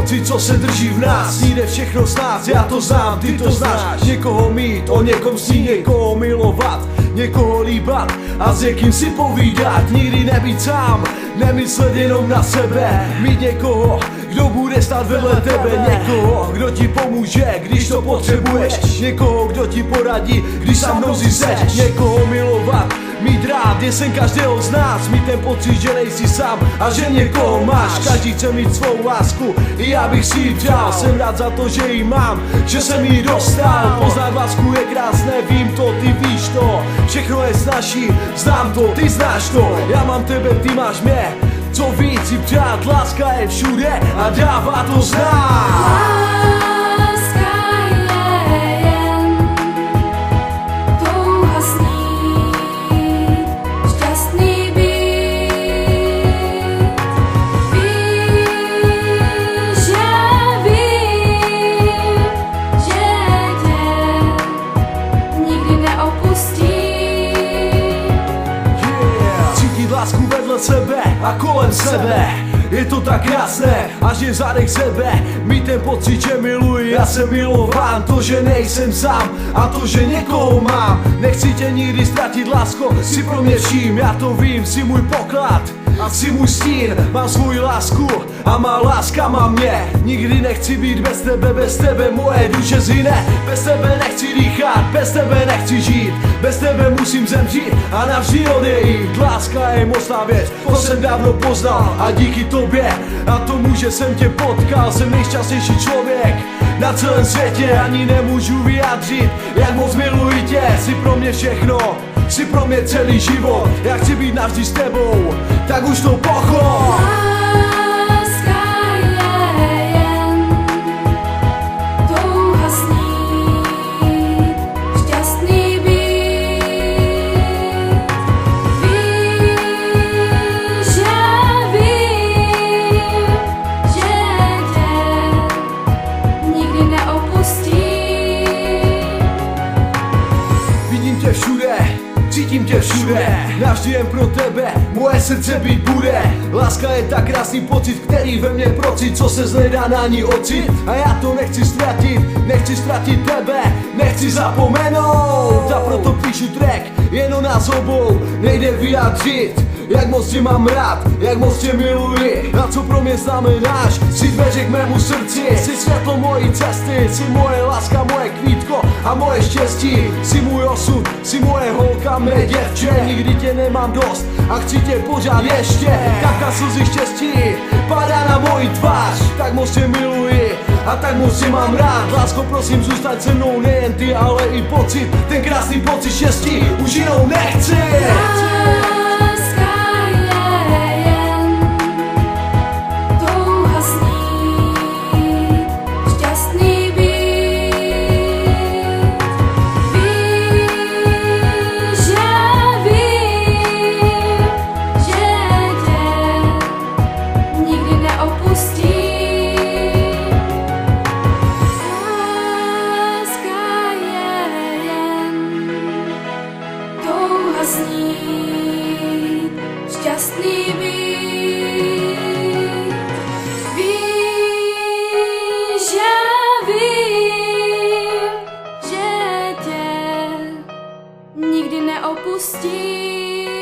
pocit, co se drží v nás. Jde všechno z nás, já to znám, ty to znáš. Někoho mít, o někom snít, někoho milovat, někoho líbat a s někým si povídat. Nikdy nebýt sám, nemyslet jenom na sebe. Mít někoho, kdo bude stát vedle tebe. Někoho, kdo ti pomůže, když to potřebuješ. Někoho, kdo ti poradí, když sa mnou seš. Někoho milovat, mít rád je sen každého z nás. Mít ten pocit, že nejsi sám a že někoho máš. Každý chce mít svou lásku, i já bych si ji přál. Jsem rád za to, že ji mám, že jsem ji dostal. Poznat lásku je krásné, vím to, ty víš to. Všechno je snaží, znám to, ty znáš to. Já mám tebe, ty máš mě. Co víc si přát, láska je všude a dává to znát. Lásku vedle sebe a kolem sebe. Je to tak krásné, až je zadek sebe. Mít ten pocit, že miluji, já jsem milován. To, že nejsem sám a to, že někoho mám. Nechci tě nikdy ztratit, lásko, si pro mě vším. Já to vím, si můj poklad a si můj stín. Mám svou lásku a má láska má mě. Nikdy nechci být bez tebe moje duše zhyne. Bez tebe nechci dýchat, bez tebe nechci žít. Bez tebe musím zemřít a navždy odejít. Láska je mocná věc, to jsem dávno poznal. A díky tobě a tomu, že jsem tě potkal, jsem nejšťastnější člověk na celém světě. Ani nemůžu vyjádřit, jak moc miluji tě. Jsi pro mě všechno, jsi pro mě celý život. Já chci být navždy s tebou, tak už to pochop. Všude, cítím tě všude, navždy jen pro tebe, moje srdce být bude. Láska je tak krásný pocit, který ve mně procit, co se nedá na ní ocit. A já to nechci ztratit tebe, nechci zapomenout. A proto píšu track, jen o nás obou, nejde vyjádřit, jak moc tě mám rád, jak moc tě miluji. A co pro mě znamenáš, jsi dveře k mému srdci. Jsi světlo mojí cesty, jsi moje láska, moje kvítko a moje štěstí. Jsi můj osud, jsi moje holka, mé děvče. Nikdy tě nemám dost a chci tě pořád ještě. Taká slzy štěstí padá na moji tvář. Tak moc tě miluji a tak moc tě mám rád. Lásko, prosím, zůstaň se mnou, nejen ty, ale i pocit. Ten krásný pocit štěstí už jinou nechci. Snít, šťastný být. Víš, já vím, že tě nikdy neopustím.